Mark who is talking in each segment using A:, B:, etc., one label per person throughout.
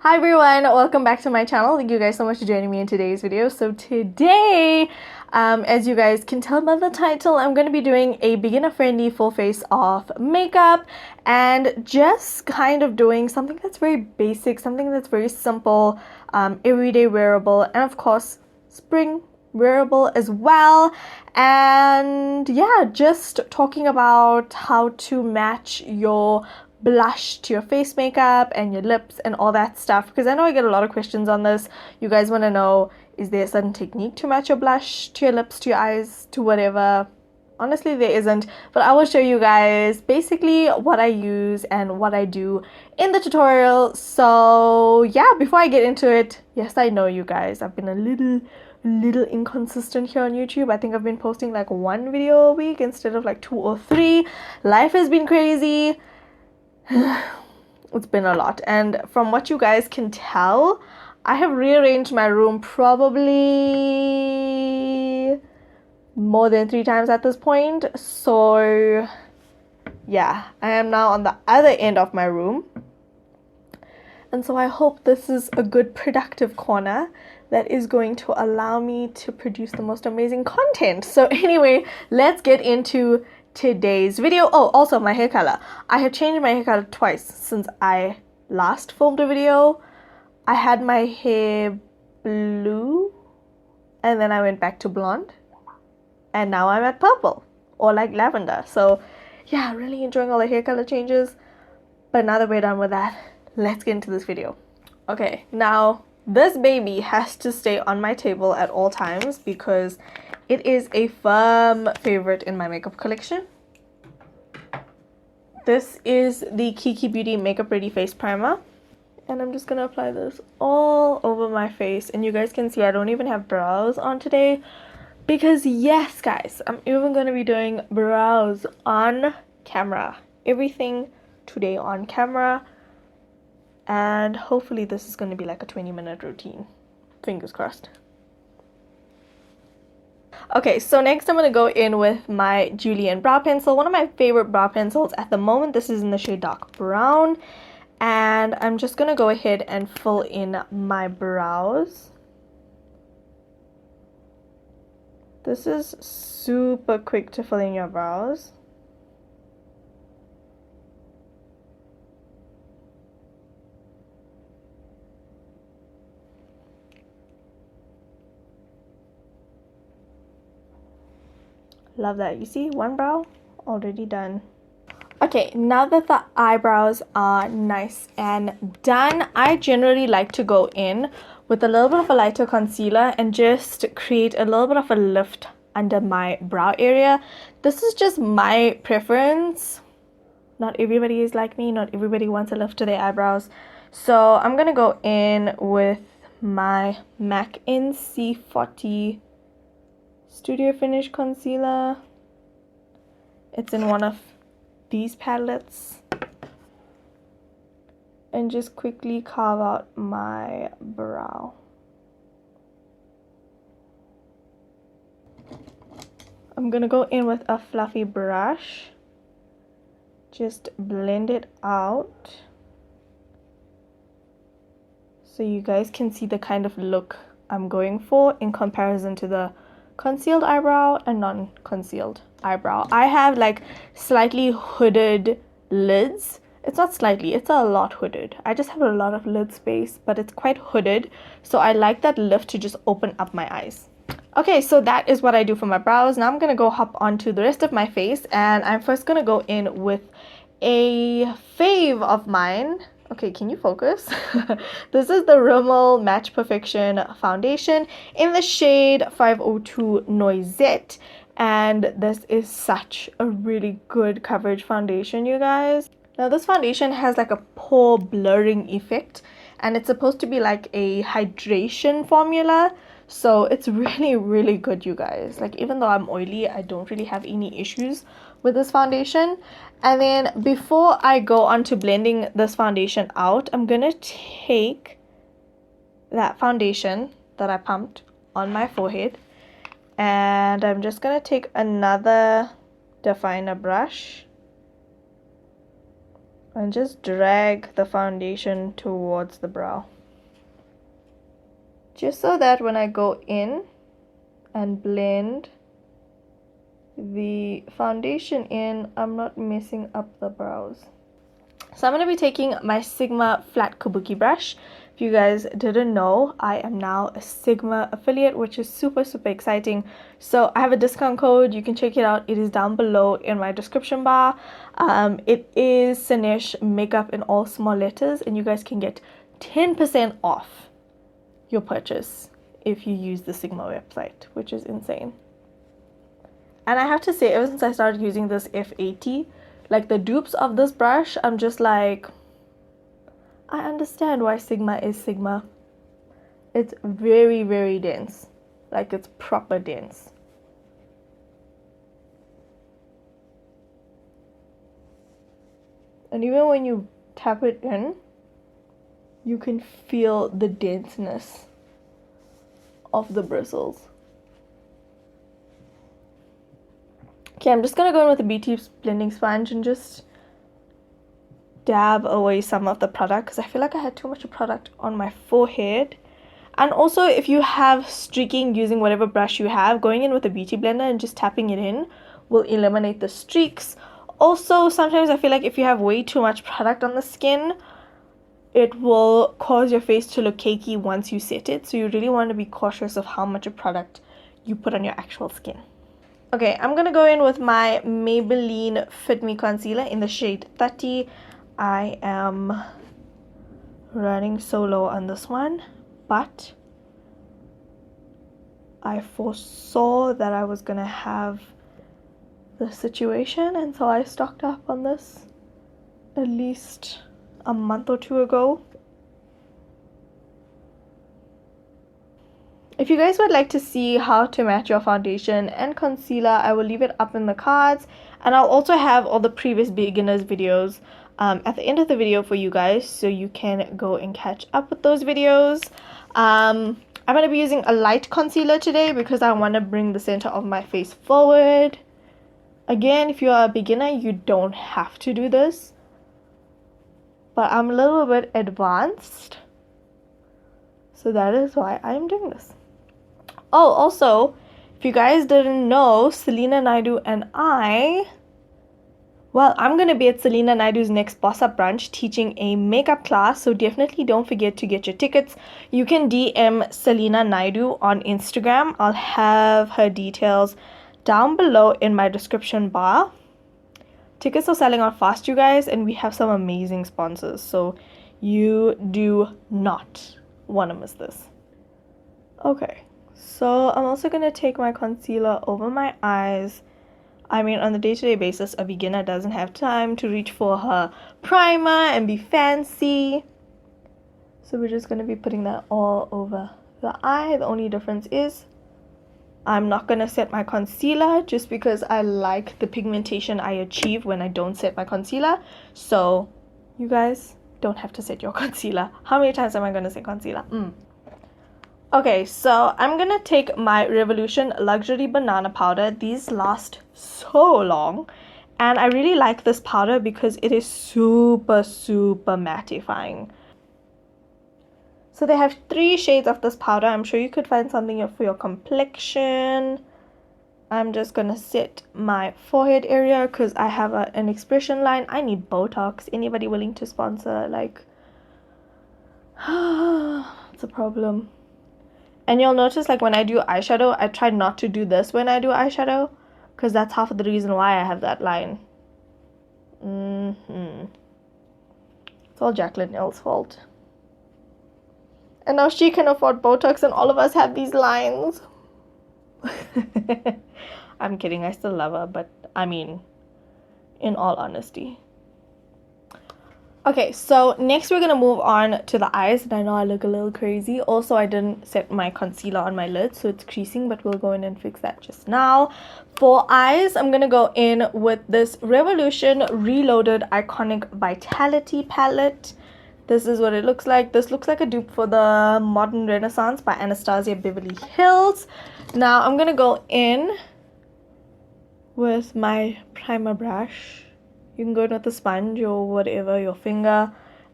A: Hi everyone, welcome back to my channel. Thank you guys so much for joining me in today's video. So today, as you guys can tell by the title, I'm going to be doing a beginner-friendly full face of makeup and just kind of doing something that's very basic, something that's very simple, everyday wearable, and of course, spring wearable as well. And yeah, just talking about how to match your blush to your face makeup and your lips and all that stuff, because I know I get a lot of questions on this. You guys want to know, is there a certain technique to match your blush to your lips, to your eyes, to whatever? Honestly, there isn't, but I will show you guys basically what I use and what I do in the tutorial. So yeah, before I get into it, yes, I know you guys, I've been a little inconsistent here on YouTube. I think I've been posting like one video a week instead of like 2 or 3. Life has been crazy. It's been a lot, and from what you guys can tell, I have rearranged my room probably more than 3 times at this point. So yeah, I am now on the other end of my room, and so I hope this is a good productive corner that is going to allow me to produce the most amazing content. So anyway, let's get into today's video. Oh, also my hair color. I have changed my hair color twice since I last filmed a video. I had my hair blue and then I went back to blonde, and now I'm at purple or like lavender. So yeah, really enjoying all the hair color changes. But now that we're done with that, let's get into this video. Okay, now this baby has to stay on my table at all times because it is a firm favorite in my makeup collection. This is the Kiki Beauty Makeup Ready Face Primer. And I'm just going to apply this all over my face. And you guys can see I don't even have brows on today. Because yes, guys, I'm even going to be doing brows on camera. Everything today on camera. And hopefully this is going to be like a 20-minute routine. Fingers crossed. Okay, so next I'm going to go in with my Julienne brow pencil, one of my favorite brow pencils at the moment. This is in the shade dark brown, and I'm just going to go ahead and fill in my brows. This is super quick to fill in your brows. Love that. You see, one brow already done. Okay, now that the eyebrows are nice and done, I generally like to go in with a little bit of a lighter concealer and just create a little bit of a lift under my brow area. This is just my preference. Not everybody is like me. Not everybody wants a lift to their eyebrows. So I'm going to go in with my MAC NC40 Studio Finish Concealer. It's in one of these palettes, and just quickly carve out my brow. I'm gonna go in with a fluffy brush, just blend it out so you guys can see the kind of look I'm going for in comparison to the concealed eyebrow and non-concealed eyebrow. I have like slightly hooded lids. It's not slightly, it's a lot hooded. I just have a lot of lid space, but it's quite hooded, so I like that lift to just open up my eyes. Okay, so that is what I do for my brows. Now I'm gonna go hop onto the rest of my face, and I'm first gonna go in with a fave of mine. Okay, can you focus? This is the Rimmel Match Perfection foundation in the shade 502 Noisette. And this is such a really good coverage foundation, you guys. Now this foundation has like a pore blurring effect, and it's supposed to be like a hydration formula. So it's really good, you guys. Like, even though I'm oily, I don't really have any issues with this foundation. And then before I go on to blending this foundation out, I'm gonna take that foundation that I pumped on my forehead, and I'm just gonna take another definer brush and just drag the foundation towards the brow. Just so that when I go in and blend the foundation in, I'm not messing up the brows. So I'm going to be taking my Sigma flat kabuki brush. If you guys didn't know, I am now a Sigma affiliate, which is super exciting. So I have a discount code. You can check it out. It is down below in my description bar. It is Sanesh makeup in all small letters, and you guys can get 10% off your purchase if you use the Sigma website, which is insane. And I have to say, ever since I started using this F80, like the dupes of this brush, I'm just like, I understand why Sigma is Sigma. It's very dense. Like, it's proper dense. And even when you tap it in, you can feel the denseness of the bristles. Okay, I'm just gonna go in with the BT blending sponge and just dab away some of the product, because I feel like I had too much product on my forehead. And also, if you have streaking using whatever brush you have, going in with a beauty blender and just tapping it in will eliminate the streaks. Also, sometimes I feel like if you have way too much product on the skin, it will cause your face to look cakey once you set it. So you really want to be cautious of how much of product you put on your actual skin. Okay, I'm going to go in with my Maybelline Fit Me concealer in the shade 30. I am running so low on this one, but I foresaw that I was going to have this situation, and so I stocked up on this at least a month or two ago. If you guys would like to see how to match your foundation and concealer, I will leave it up in the cards, and I'll also have all the previous beginners videos at the end of the video for you guys, so you can go and catch up with those videos. I'm going to be using a light concealer today because I want to bring the center of my face forward. Again, if you are a beginner, you don't have to do this, but I'm a little bit advanced, so that is why I'm doing this. Oh, also, if you guys didn't know, Selena Naidoo and I'm going to be at Selena Naidoo's next Boss Up Brunch teaching a makeup class, so definitely don't forget to get your tickets. You can DM Selena Naidoo on Instagram. I'll have her details down below in my description bar. Tickets are selling out fast, you guys, and we have some amazing sponsors, so you do not want to miss this. Okay. So I'm also going to take my concealer over my eyes. I mean, on a day-to-day basis, a beginner doesn't have time to reach for her primer and be fancy. So we're just going to be putting that all over the eye. The only difference is I'm not going to set my concealer just because I like the pigmentation I achieve when I don't set my concealer. So you guys don't have to set your concealer. How many times am I going to say concealer? Okay, so I'm gonna take my Revolution Luxury Banana Powder. These last so long, and I really like this powder because it is super mattifying. So they have 3 shades of this powder. I'm sure you could find something for your complexion. I'm just gonna set my forehead area because I have an expression line. I need Botox. Anybody willing to sponsor? Like, it's a problem. And you'll notice, like, when I do eyeshadow, I try not to do this when I do eyeshadow, because that's half of the reason why I have that line. It's all Jacqueline L's fault. And now she can afford Botox and all of us have these lines. I'm kidding, I still love her, but I mean, in all honesty. Okay, so next we're going to move on to the eyes, and I know I look a little crazy. Also, I didn't set my concealer on my lid, so it's creasing, but we'll go in and fix that just now. For eyes, I'm going to go in with this Revolution Reloaded Iconic Vitality palette. This is what it looks like. This looks like a dupe for the Modern Renaissance by Anastasia Beverly Hills. Now, I'm going to go in with my primer brush. You can go in with a sponge or whatever, your finger,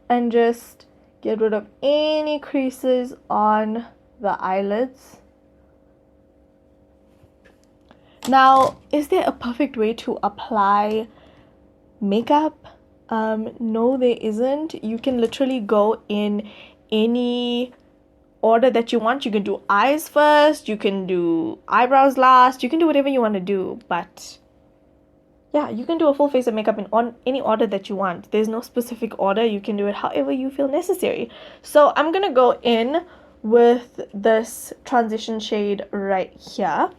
A: and just get rid of any creases on the eyelids. Now, is there a perfect way to apply makeup? No, there isn't. You can literally go in any order that you want. You can do eyes first, you can do eyebrows last, you can do whatever you want to do, but yeah, you can do a full face of makeup in any order that you want. There's no specific order. You can do it however you feel necessary. So I'm gonna go in with this transition shade right here,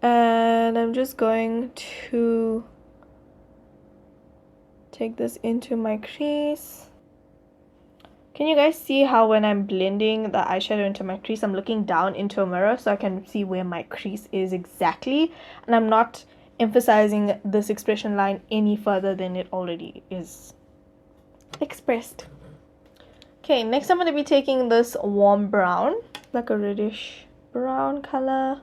A: and I'm just going to take this into my crease. Can you guys see how when I'm blending the eyeshadow into my crease, I'm looking down into a mirror so I can see where my crease is exactly, and I'm not emphasizing this expression line any further than it already is expressed. Okay, next I'm going to be taking this warm brown, like a reddish brown color,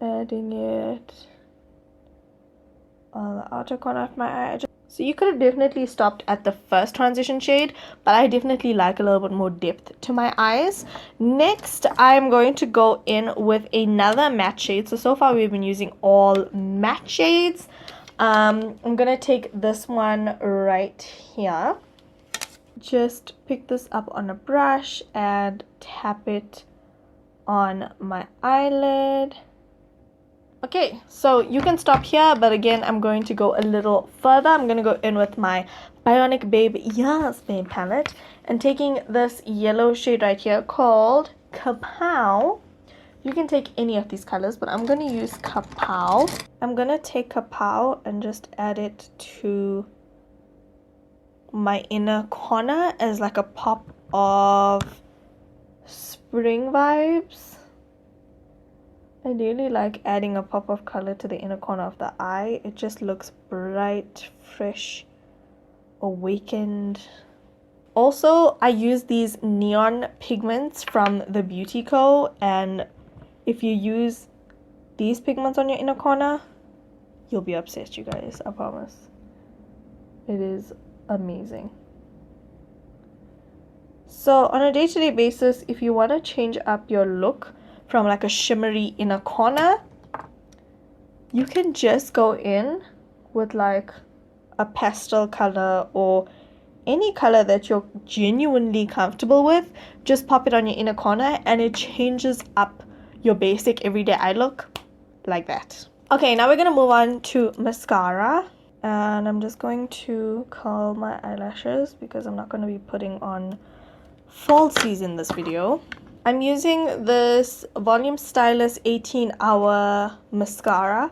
A: adding it on the outer corner of my eye. So you could have definitely stopped at the first transition shade, but I definitely like a little bit more depth to my eyes. Next, I'm going to go in with another matte shade. So far we've been using all matte shades. I'm going to take this one right here. Just pick this up on a brush and tap it on my eyelid. Okay, so you can stop here, but again, I'm going to go a little further. I'm going to go in with my Bionic Babe Yes Babe palette and taking this yellow shade right here called Kapow. You can take any of these colors, but I'm going to use Kapow. I'm going to take Kapow and just add it to my inner corner as like a pop of spring vibes. I really like adding a pop of color to the inner corner of the eye. It just looks bright, fresh, awakened. Also, I use these neon pigments from the Beauty Co. And if you use these pigments on your inner corner, you'll be obsessed, you guys. I promise. It is amazing. So on a day-to-day basis, if you want to change up your look from like a shimmery inner corner, you can just go in with like a pastel color or any color that you're genuinely comfortable with. Just pop it on your inner corner and it changes up your basic everyday eye look like that. Okay, now we're gonna move on to mascara, and I'm just going to curl my eyelashes because I'm not going to be putting on falsies in this video. I'm using this Volume Stylist 18-Hour Mascara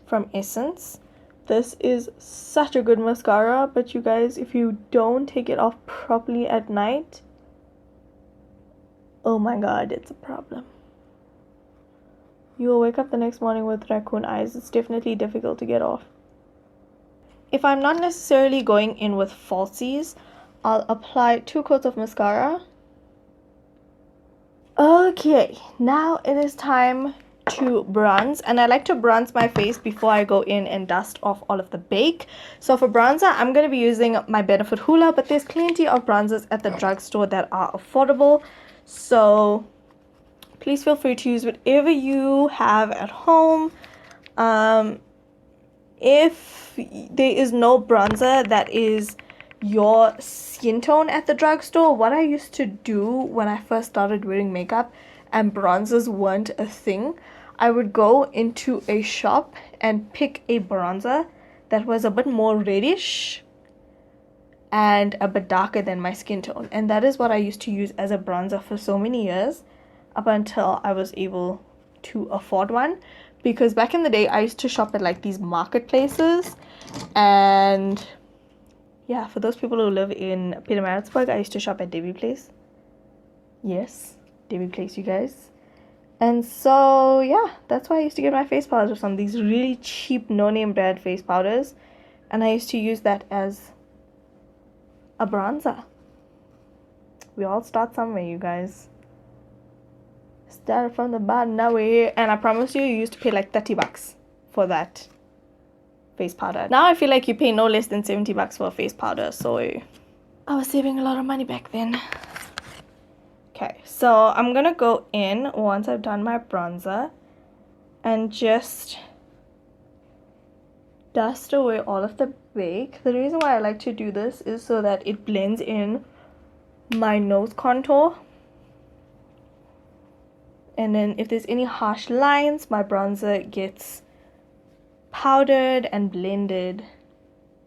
A: from Essence. This is such a good mascara, but you guys, if you don't take it off properly at night, oh my god, it's a problem. You will wake up the next morning with raccoon eyes. It's definitely difficult to get off. If I'm not necessarily going in with falsies, I'll apply 2 coats of mascara. Okay, now it is time to bronze, and I like to bronze my face before I go in and dust off all of the bake. So for bronzer, I'm going to be using my Benefit Hoola, but there's plenty of bronzers at the drugstore that are affordable. So please feel free to use whatever you have at home. If there is no bronzer that is your skin tone at the drugstore, what I used to do when I first started wearing makeup and bronzers weren't a thing, I would go into a shop and pick a bronzer that was a bit more reddish and a bit darker than my skin tone, and that is what I used to use as a bronzer for so many years, up until I was able to afford one. Because back in the day, I used to shop at like these marketplaces, and yeah, for those people who live in Pietermaritzburg, I used to shop at Debbie Place. Yes, Debbie Place, you guys. And so yeah, that's why I used to get my face powders from these really cheap no-name brand face powders, and I used to use that as a bronzer. We all start somewhere, you guys. Start from the bottom, now we're here. And I promise you used to pay like 30 bucks for that face powder. Now I feel like you pay no less than 70 bucks for a face powder, so I was saving a lot of money back then. Okay, so I'm gonna go in once I've done my bronzer and just dust away all of the bake. The reason why I like to do this is so that it blends in my nose contour. And then if there's any harsh lines, my bronzer gets powdered and blended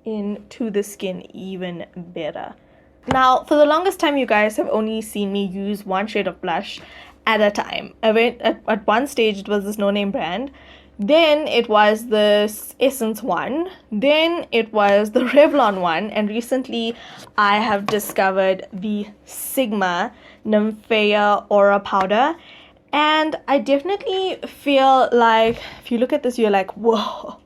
A: into the skin even better. Now, for the longest time, you guys have only seen me use one shade of blush at a time. At one stage, it was this no-name brand. Then it was this Essence one. Then it was the Revlon one. And recently, I have discovered the Sigma Nymphea Aura Powder. And I definitely feel like, if you look at this, you're like, whoa,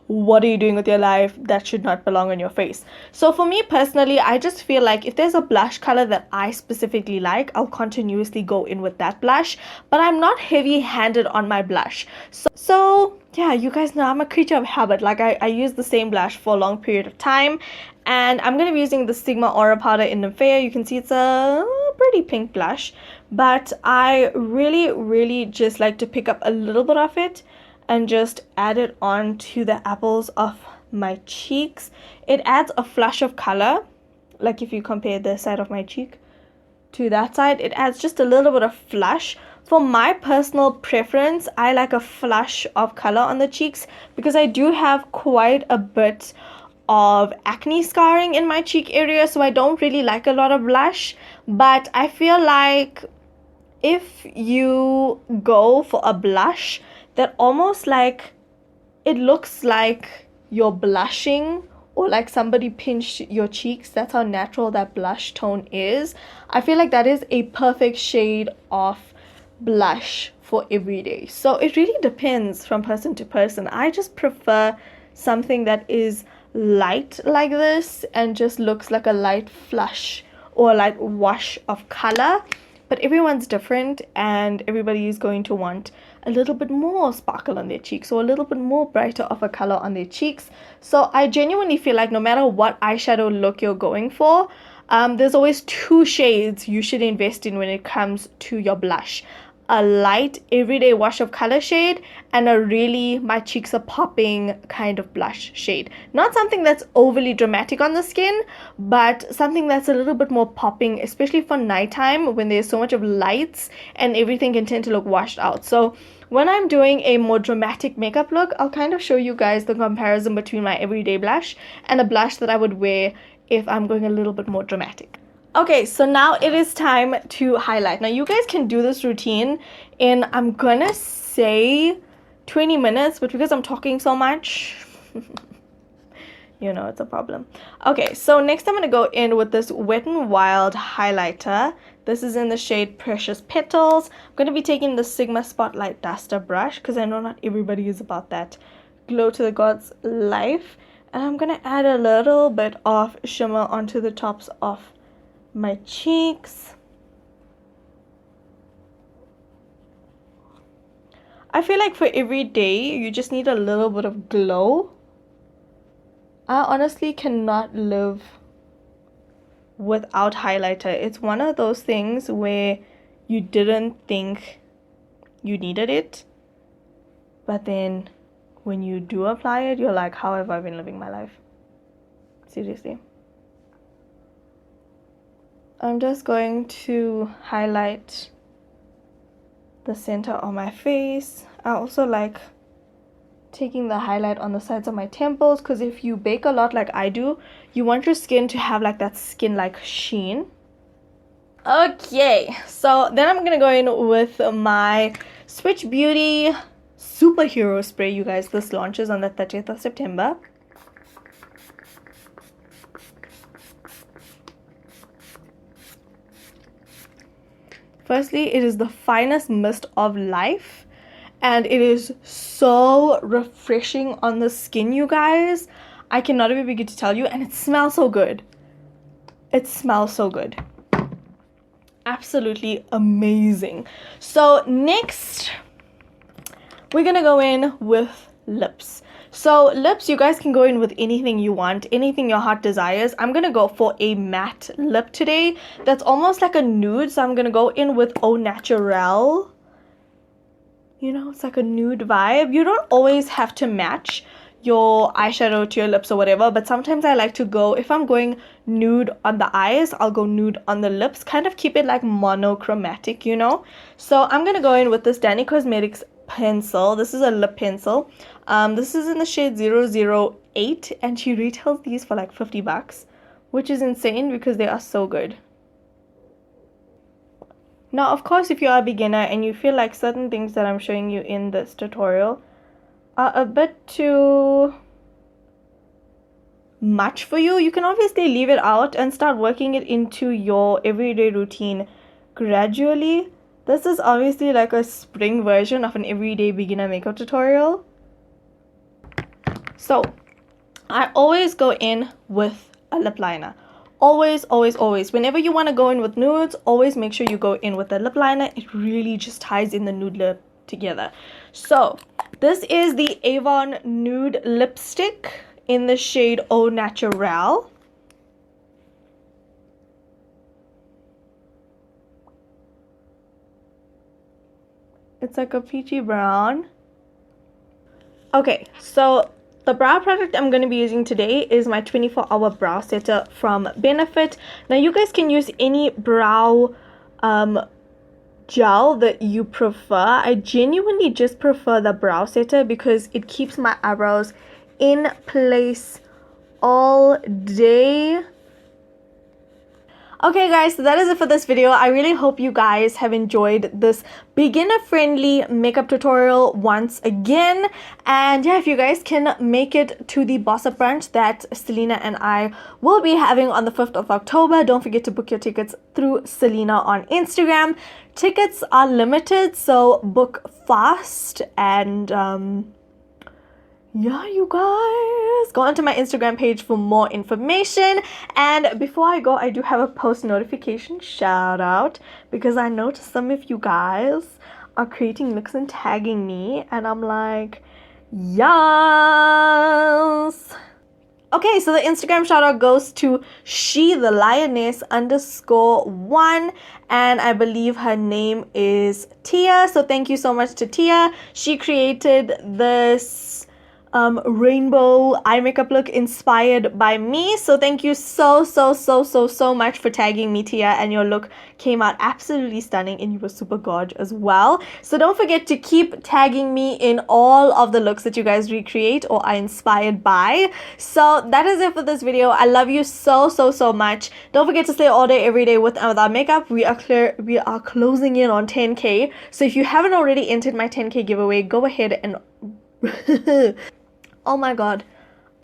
A: what are you doing with your life? That should not belong on your face. So for me personally, I just feel like if there's a blush color that I specifically like, I'll continuously go in with that blush. But I'm not heavy-handed on my blush. So yeah, you guys know I'm a creature of habit. Like I use the same blush for a long period of time. And I'm going to be using the Sigma Aura Powder in Nymphea. You can see it's a pretty pink blush. But I really just like to pick up a little bit of it and just add it on to the apples of my cheeks. It adds a flush of color. Like if you compare this side of my cheek to that side, it adds just a little bit of flush. For my personal preference, I like a flush of color on the cheeks because I do have quite a bit of acne scarring in my cheek area, so I don't really like a lot of blush. But I feel like if you go for a blush that almost like it looks like you're blushing or like somebody pinched your cheeks, that's how natural that blush tone is. I feel like that is a perfect shade of blush for every day. So it really depends from person to person. I just prefer something that is light like this and just looks like a light flush or a light wash of color. But everyone's different and everybody is going to want a little bit more sparkle on their cheeks or a little bit more brighter of a color on their cheeks. So I genuinely feel like no matter what eyeshadow look you're going for, there's always two shades you should invest in when it comes to your blush. A light everyday wash of color shade and a really my cheeks are popping kind of blush shade. Not something that's overly dramatic on the skin, but something that's a little bit more popping, especially for nighttime when there's so much of lights and everything can tend to look washed out. So when I'm doing a more dramatic makeup look, I'll kind of show you guys the comparison between my everyday blush and a blush that I would wear if I'm going a little bit more dramatic. Okay, so now it is time to highlight. Now you guys can do this routine in, I'm gonna say 20 minutes, but because I'm talking so much, you know, it's a problem. Okay, so next I'm gonna go in with this Wet n Wild highlighter. This is in the shade Precious Petals. I'm gonna be taking the Sigma Spotlight Duster brush because I know not everybody is about that glow to the gods life. And I'm gonna add a little bit of shimmer onto the tops of my cheeks. I feel like for every day you just need a little bit of glow. I honestly cannot live without highlighter. It's one of those things where you didn't think you needed it, but then when you do apply it, you're like, how have I been living my life? Seriously. I'm just going to highlight the center of my face. I also like taking the highlight on the sides of my temples because if you bake a lot like I do, you want your skin to have like that skin-like sheen. Okay, so then I'm gonna go in with my Switch Beauty Superhero Spray. You guys, this launches on the 30th of September. Firstly, it is the finest mist of life and it is so refreshing on the skin, you guys. I cannot even begin to tell you, and it smells so good. It smells so good. absolutely amazing. So next, we're gonna go in with lips. So lips, you guys can go in with anything you want, anything your heart desires. I'm gonna go for a matte lip today that's almost like a nude, so I'm gonna go in with Au Naturel. You know, it's like a nude vibe. You don't always have to match your eyeshadow to your lips or whatever, but sometimes I like to go, if I'm going nude on the eyes, I'll go nude on the lips, kind of keep it like monochromatic, you know. So I'm gonna go in with this Danny Cosmetics pencil. This is a lip pencil. This is in the shade 008, and she retails these for like 50 bucks, which is insane because they are so good. Now, of course, if you are a beginner and you feel like certain things that I'm showing you in this tutorial are a bit too much for you, you can obviously leave it out and start working it into your everyday routine gradually. This is obviously like a spring version of an everyday beginner makeup tutorial. So, I always go in with a lip liner. Always, always, always. Whenever you want to go in with nudes, always make sure you go in with a lip liner. It really just ties in the nude lip together. So, this is the Avon Nude Lipstick in the shade Au Naturel. It's like a peachy brown. Okay, so the brow product I'm going to be using today is my 24-hour brow setter from Benefit. Now you guys can use any brow gel that you prefer. I genuinely just prefer the brow setter because it keeps my eyebrows in place all day. Okay guys, so that is it for this video. I really hope you guys have enjoyed this beginner friendly makeup tutorial once again. And yeah, if you guys can make it to the Boss Up brunch that Selena and I will be having on the 5th of October, don't forget to book your tickets through Selena on Instagram. Tickets are limited, so book fast. And yeah, you guys, go onto my Instagram page for more information. And before I go, I do have a post notification shout out because I noticed some of you guys are creating looks and tagging me, and I'm like, yes. Okay, so the Instagram shout out goes to _lioness_1, and I believe her name is Tia. So thank you so much to Tia. She created this rainbow eye makeup look inspired by me. So thank you so much for tagging me, Tia, and your look came out absolutely stunning and you were super gorge as well. So don't forget to keep tagging me in all of the looks that you guys recreate or are inspired by. So that is it for this video. I love you so much. Don't forget to stay all day every day with and without makeup. We are closing in on 10k. So if you haven't already entered my 10k giveaway, go ahead and oh my god,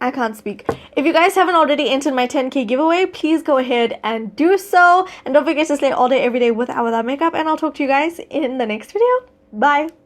A: I can't speak. If you guys haven't already entered my 10k giveaway, please go ahead and do so. And don't forget to slay all day, every day with and without makeup. And I'll talk to you guys in the next video. Bye.